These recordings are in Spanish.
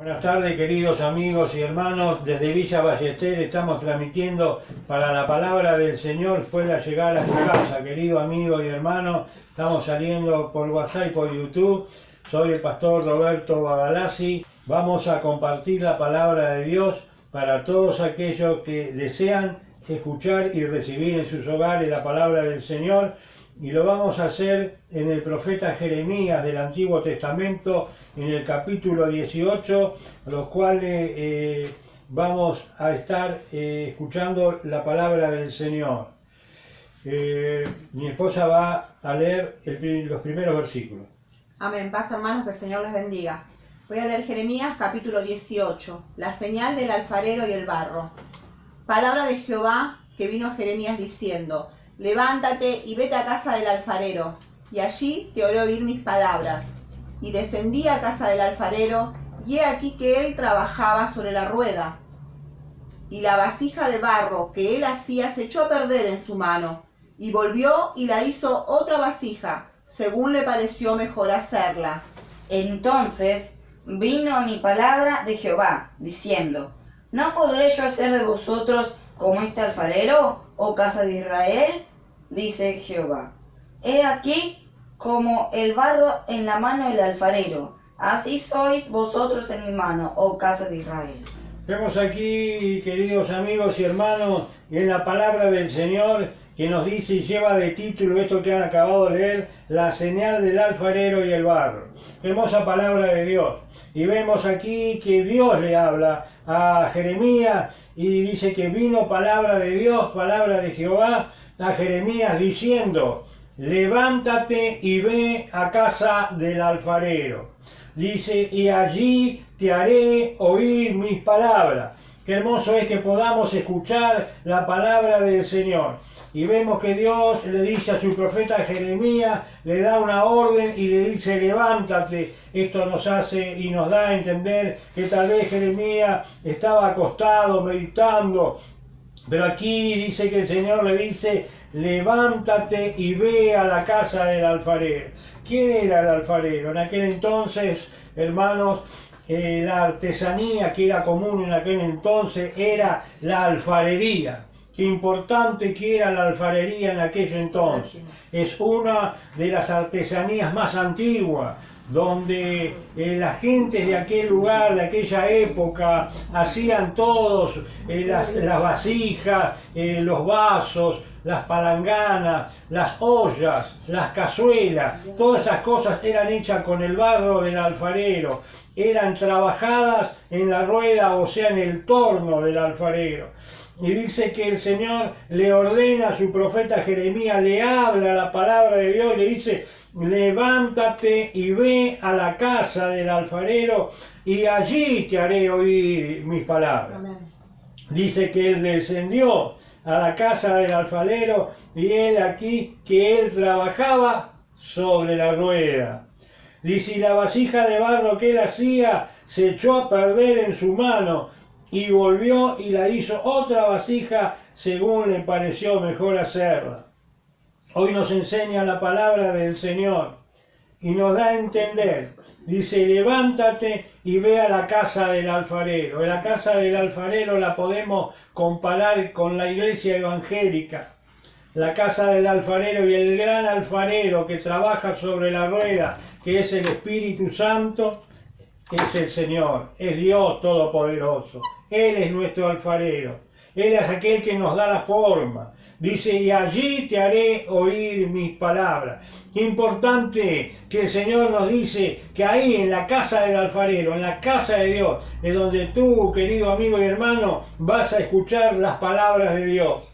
Buenas tardes, queridos amigos y hermanos. Desde Villa Ballester estamos transmitiendo para la palabra del Señor pueda llegar a tu casa. Querido amigo y hermano, estamos saliendo por WhatsApp y por YouTube. Soy el pastor Roberto Bagalasi. Vamos a compartir la palabra de Dios para todos aquellos que desean escuchar y recibir en sus hogares la palabra del Señor. Y lo vamos a hacer en el profeta Jeremías del Antiguo Testamento, en el capítulo 18, los cuales vamos a estar escuchando la palabra del Señor. Mi esposa va a leer los primeros versículos. Amén. Paz, hermanos, que el Señor les bendiga. Voy a leer Jeremías capítulo 18, la señal del alfarero y el barro. Palabra de Jehová que vino a Jeremías diciendo: levántate y vete a casa del alfarero, y allí te haré oír mis palabras. Y descendí a casa del alfarero, y he aquí que él trabajaba sobre la rueda. Y la vasija de barro que él hacía se echó a perder en su mano, y volvió y la hizo otra vasija, según le pareció mejor hacerla. Entonces vino mi palabra de Jehová, diciendo: ¿no podré yo hacer de vosotros como este alfarero, oh casa de Israel? Dice Jehová: he aquí como el barro en la mano del alfarero, así sois vosotros en mi mano, oh casa de Israel. Vemos aquí, queridos amigos y hermanos, en la palabra del Señor que nos dice y lleva de título esto que han acabado de leer: la señal del alfarero y el barro. Hermosa palabra de Dios. Y vemos aquí que Dios le habla a Jeremías y dice que vino palabra de Dios, palabra de Jehová a Jeremías diciendo: levántate y ve a casa del alfarero. Dice: y allí te haré oír mis palabras. Qué hermoso es que podamos escuchar la palabra del Señor. Y vemos que Dios le dice a su profeta Jeremías, le da una orden y le dice: levántate. Esto nos hace y nos da a entender que tal vez Jeremías estaba acostado, meditando. Pero aquí dice que el Señor le dice: levántate y ve a la casa del alfarero. ¿Quién era el alfarero? En aquel entonces, hermanos, la artesanía que era común en aquel entonces era la alfarería. Qué importante que era la alfarería en aquel entonces. Es una de las artesanías más antiguas, donde la gente de aquel lugar, de aquella época, hacían todos las vasijas, los vasos, las palanganas, las ollas, las cazuelas. Todas esas cosas eran hechas con el barro del alfarero, eran trabajadas en la rueda, o sea, en el torno del alfarero. Y dice que el Señor le ordena a su profeta Jeremías, le habla la palabra de Dios, le dice: levántate y ve a la casa del alfarero, y allí te haré oír mis palabras. Amén. Dice que él descendió a la casa del alfarero, y él aquí que él trabajaba sobre la rueda. Dice: y la vasija de barro que él hacía se echó a perder en su mano, y volvió y la hizo otra vasija según le pareció mejor hacerla. Hoy nos enseña la palabra del Señor y nos da a entender. Dice: levántate y ve a la casa del alfarero. La casa del alfarero la podemos comparar con la iglesia evangélica. La casa del alfarero y el gran alfarero que trabaja sobre la rueda, que es el Espíritu Santo, es el Señor, es Dios Todopoderoso. Él es nuestro alfarero. Él es aquel que nos da la forma. Dice: y allí te haré oír mis palabras. Qué importante que el Señor nos dice que ahí en la casa del alfarero, en la casa de Dios, es donde tú, querido amigo y hermano, vas a escuchar las palabras de Dios.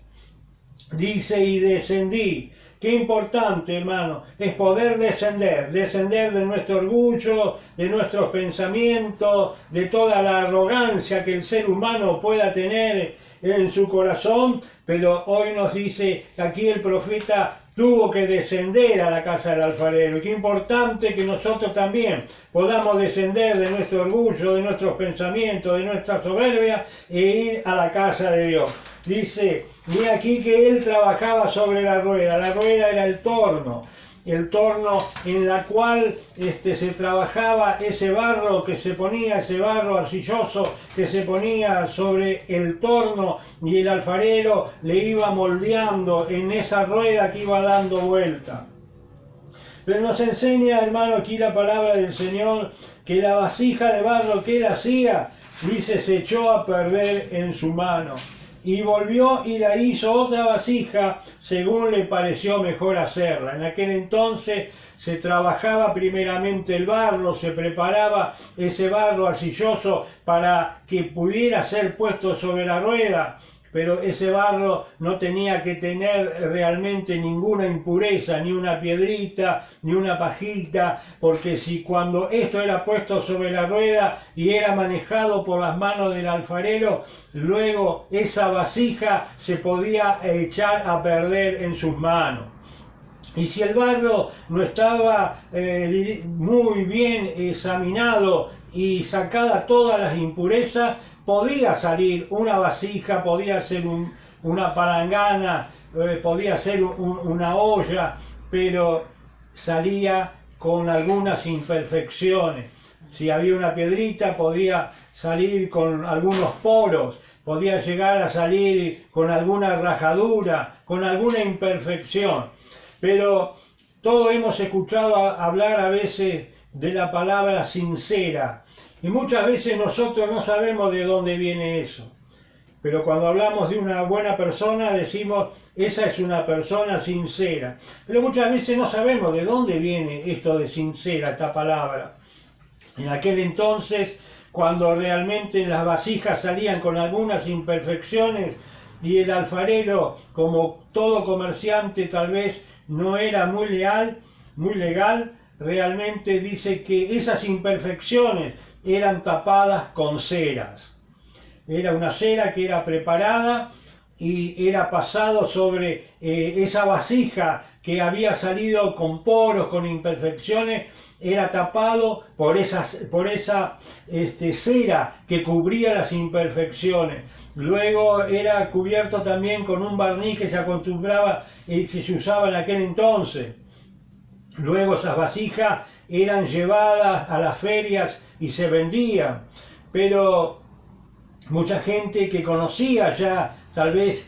Dice: y descendí. Qué importante, hermano, es poder descender de nuestro orgullo, de nuestros pensamientos, de toda la arrogancia que el ser humano pueda tener en su corazón. Pero hoy nos dice que aquí el profeta tuvo que descender a la casa del alfarero. Y qué importante que nosotros también podamos descender de nuestro orgullo, de nuestros pensamientos, de nuestra soberbia, e ir a la casa de Dios. Dice: y aquí que él trabajaba sobre la rueda era el torno. el torno en la cual se trabajaba ese barro que se ponía, ese barro arcilloso que se ponía sobre el torno y el alfarero le iba moldeando en esa rueda que iba dando vuelta. Pero nos enseña, hermano, aquí la palabra del Señor, que la vasija de barro que él hacía, dice, se echó a perder en su mano. Y volvió y la hizo otra vasija según le pareció mejor hacerla. En aquel entonces se trabajaba primeramente el barro, se preparaba ese barro arcilloso para que pudiera ser puesto sobre la rueda. Pero ese barro no tenía que tener realmente ninguna impureza, ni una piedrita, ni una pajita, porque si cuando esto era puesto sobre la rueda y era manejado por las manos del alfarero, luego esa vasija se podía echar a perder en sus manos. Y si el barro no estaba muy bien examinado y sacada todas las impurezas, podía salir una vasija, podía ser una palangana, podía ser una olla, pero salía con algunas imperfecciones. Si había una piedrita, podía salir con algunos poros, podía llegar a salir con alguna rajadura, con alguna imperfección. Pero todos hemos escuchado hablar a veces de la palabra sincera. Y muchas veces nosotros no sabemos de dónde viene eso. Pero cuando hablamos de una buena persona decimos, esa es una persona sincera. Pero muchas veces no sabemos de dónde viene esto de sincera, esta palabra. En aquel entonces, cuando realmente las vasijas salían con algunas imperfecciones y el alfarero, como todo comerciante, tal vez no era muy legal, realmente dice que esas imperfecciones eran tapadas con ceras. Era una cera que era preparada y era pasado sobre esa vasija que había salido con poros, con imperfecciones, era tapado por esa cera que cubría las imperfecciones. Luego era cubierto también con un barniz que se acostumbraba y que se usaba en aquel entonces. Luego esas vasijas eran llevadas a las ferias y se vendían, pero mucha gente que conocía ya tal vez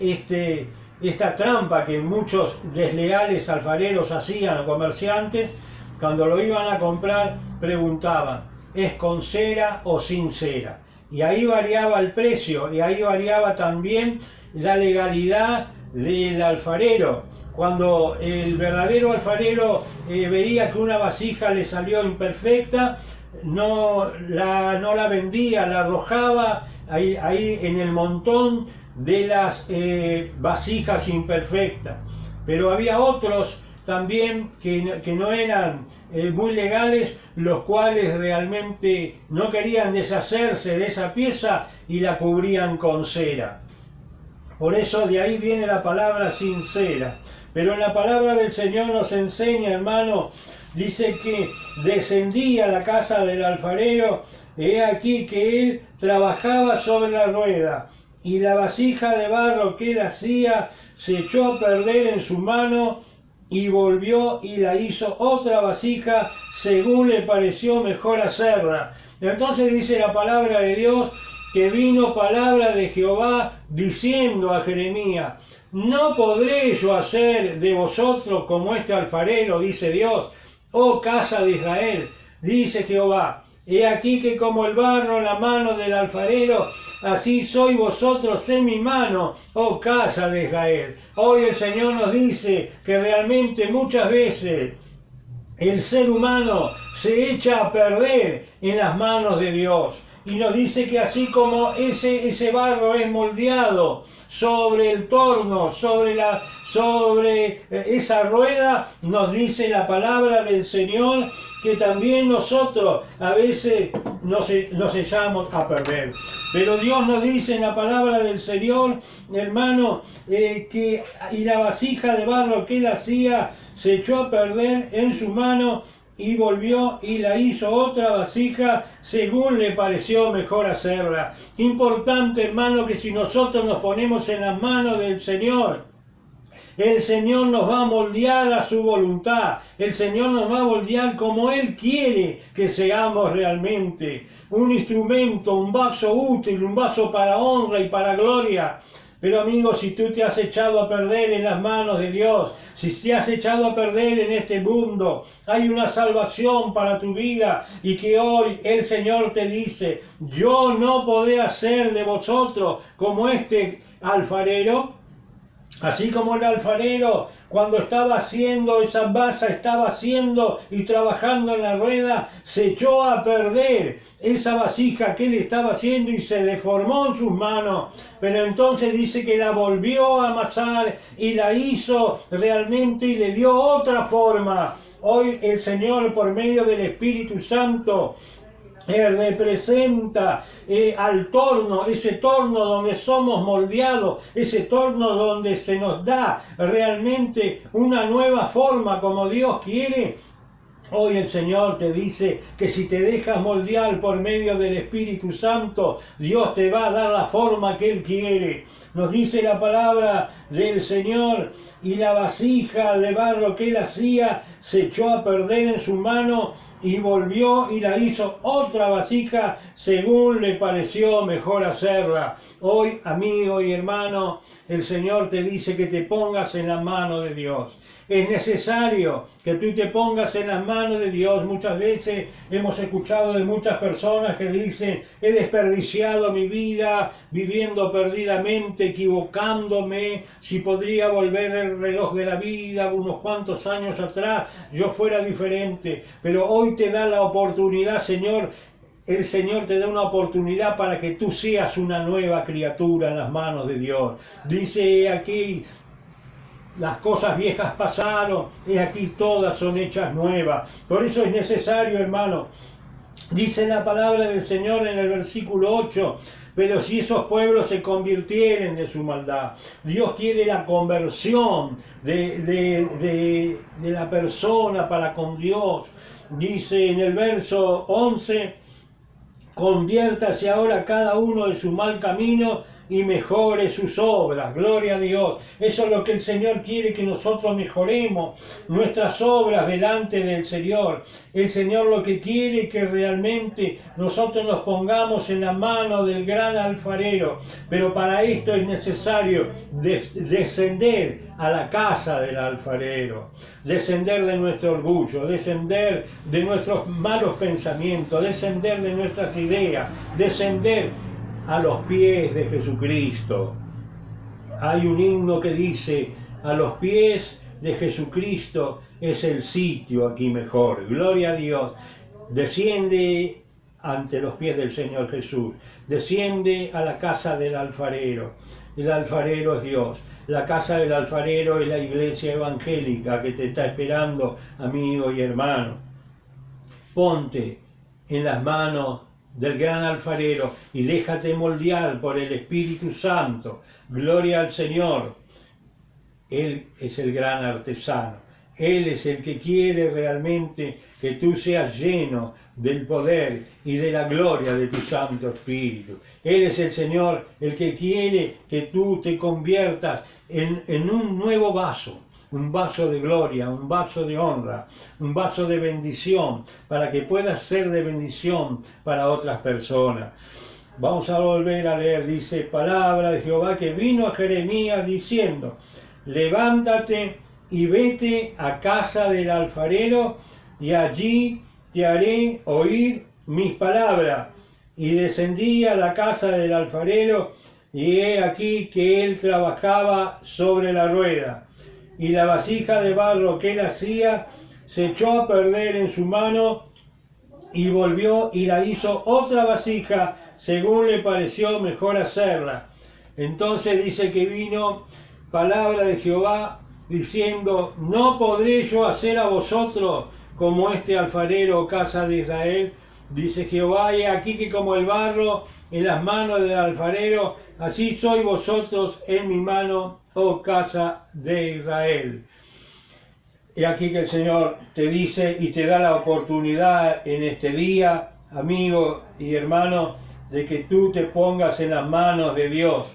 esta trampa que muchos desleales alfareros hacían o comerciantes, cuando lo iban a comprar preguntaban, ¿es con cera o sin cera? Y ahí variaba el precio y ahí variaba también la legalidad del alfarero. Cuando el verdadero alfarero veía que una vasija le salió imperfecta, no la vendía, la arrojaba ahí en el montón de las vasijas imperfectas. Pero había otros también que no eran muy legales, los cuales realmente no querían deshacerse de esa pieza y la cubrían con cera. Por eso de ahí viene la palabra sincera. Pero en la palabra del Señor nos enseña, hermano, dice que descendía a la casa del alfarero, he aquí que él trabajaba sobre la rueda, y la vasija de barro que él hacía se echó a perder en su mano, y volvió y la hizo otra vasija según le pareció mejor hacerla. Entonces dice la palabra de Dios que vino palabra de Jehová diciendo a Jeremías, no podré yo hacer de vosotros como este alfarero, dice Dios, oh casa de Israel, dice Jehová, he aquí que como el barro en la mano del alfarero, así sois vosotros en mi mano, oh casa de Israel. Hoy el Señor nos dice que realmente muchas veces el ser humano se echa a perder en las manos de Dios. Y nos dice que así como ese barro es moldeado sobre el torno, sobre esa rueda, nos dice la palabra del Señor que también nosotros a veces nos echamos a perder. Pero Dios nos dice en la palabra del Señor, hermano, que y la vasija de barro que él hacía se echó a perder en su mano, y volvió y la hizo otra vasija según le pareció mejor hacerla. Importante, hermano, que si nosotros nos ponemos en las manos del Señor, El Señor nos va a moldear a su voluntad. El Señor nos va a moldear como Él quiere que seamos realmente. Un instrumento, un vaso útil, un vaso para honra y para gloria. Pero amigo, si tú te has echado a perder en las manos de Dios, si te has echado a perder en este mundo, hay una salvación para tu vida y que hoy el Señor te dice, yo no podré hacer de vosotros como este alfarero. Así como el alfarero, cuando estaba haciendo esa masa, estaba haciendo y trabajando en la rueda, se echó a perder esa vasija que él estaba haciendo y se deformó en sus manos. Pero entonces dice que la volvió a amasar y la hizo realmente y le dio otra forma. Hoy el Señor, por medio del Espíritu Santo, representa al torno, ese torno donde somos moldeados, ese torno donde se nos da realmente una nueva forma como Dios quiere. Hoy el Señor te dice que si te dejas moldear por medio del Espíritu Santo, Dios te va a dar la forma que Él quiere. Nos dice la palabra del Señor, y la vasija de barro que Él hacía se echó a perder en su mano y volvió y la hizo otra vasija según le pareció mejor hacerla. Hoy, amigo y hermano, el Señor te dice que te pongas en la mano de Dios. Es necesario que tú te pongas en las manos de Dios. Muchas veces hemos escuchado de muchas personas que dicen, he desperdiciado mi vida viviendo perdidamente, equivocándome. Si podría volver el reloj de la vida unos cuantos años atrás, yo fuera diferente. Pero hoy te da la oportunidad, Señor. El Señor te da una oportunidad para que tú seas una nueva criatura en las manos de Dios. Dice aquí, las cosas viejas pasaron y aquí todas son hechas nuevas. Por eso es necesario, hermano. Dice la palabra del Señor en el versículo 8, pero si esos pueblos se convirtieren de su maldad. Dios quiere la conversión de la persona para con Dios. Dice en el verso 11, conviértase ahora cada uno de su mal camino y mejore sus obras. Gloria a Dios. Eso es lo que el Señor quiere, que nosotros mejoremos nuestras obras delante del Señor. El Señor lo que quiere es que realmente nosotros nos pongamos en la mano del gran alfarero. Pero para esto es necesario descender a la casa del alfarero. Descender de nuestro orgullo, descender de nuestros malos pensamientos, descender de nuestras ideas, descender a los pies de Jesucristo. Hay un himno que dice, a los pies de Jesucristo es el sitio aquí mejor. Gloria a Dios. Desciende ante los pies del Señor Jesús. Desciende a la casa del alfarero. El alfarero es Dios. La casa del alfarero es la iglesia evangélica que te está esperando, amigo y hermano. Ponte en las manos del gran alfarero y déjate moldear por el Espíritu Santo. Gloria al Señor. Él es el gran artesano. Él es el que quiere realmente que tú seas lleno del poder y de la gloria de tu Santo Espíritu. Él es el Señor el que quiere que tú te conviertas en un nuevo vaso. Un vaso de gloria, un vaso de honra, un vaso de bendición, para que puedas ser de bendición para otras personas. Vamos a volver a leer, dice, palabra de Jehová que vino a Jeremías diciendo, levántate y vete a casa del alfarero y allí te haré oír mis palabras. Y descendí a la casa del alfarero y he aquí que él trabajaba sobre la rueda. Y la vasija de barro que él hacía se echó a perder en su mano y volvió y la hizo otra vasija según le pareció mejor hacerla. Entonces dice que vino palabra de Jehová diciendo, no podré yo hacer a vosotros como este alfarero, casa de Israel. Dice Jehová, y aquí que como el barro en las manos del alfarero, así sois vosotros en mi mano, oh casa de Israel. Y aquí que el Señor te dice y te da la oportunidad en este día, amigo y hermano, de que tú te pongas en las manos de Dios,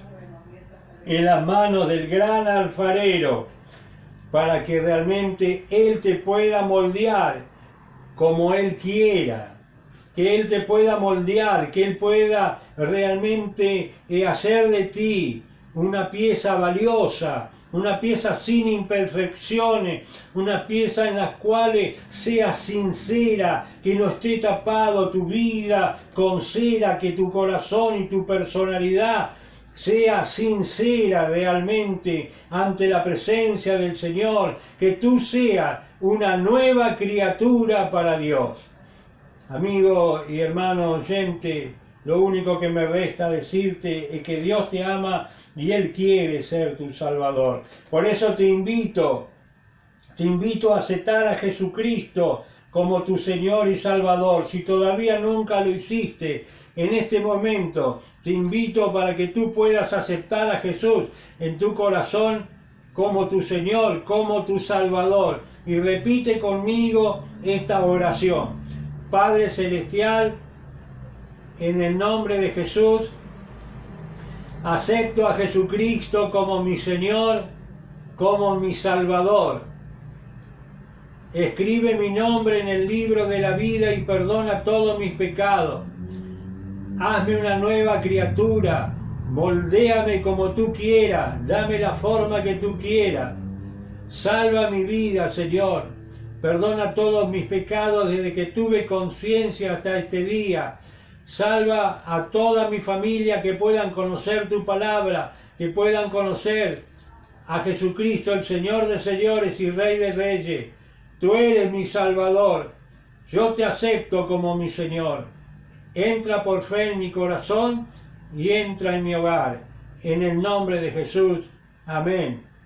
en las manos del gran alfarero. para que realmente Él te pueda moldear como Él quiera, que Él te pueda moldear, que Él pueda realmente hacer de ti una pieza valiosa, una pieza sin imperfecciones, una pieza en la cual sea sincera, que no esté tapado tu vida con cera, que tu corazón y tu personalidad sea sincera realmente ante la presencia del Señor, que tú seas una nueva criatura para Dios. Amigo y hermano oyente, lo único que me resta decirte es que Dios te ama y Él quiere ser tu Salvador. Por eso te invito a aceptar a Jesucristo como tu Señor y Salvador. Si todavía nunca lo hiciste, en este momento te invito para que tú puedas aceptar a Jesús en tu corazón como tu Señor, como tu Salvador. Y repite conmigo esta oración. Padre Celestial, en el nombre de Jesús, acepto a Jesucristo como mi Señor, como mi Salvador. Escribe mi nombre en el libro de la vida y perdona todos mis pecados. Hazme una nueva criatura, moldéame como tú quieras, dame la forma que tú quieras. Salva mi vida, Señor. Perdona todos mis pecados desde que tuve conciencia hasta este día. Salva a toda mi familia, que puedan conocer tu palabra, que puedan conocer a Jesucristo, el Señor de señores y Rey de reyes. Tú eres mi Salvador. Yo te acepto como mi Señor. Entra por fe en mi corazón y entra en mi hogar. En el nombre de Jesús. Amén.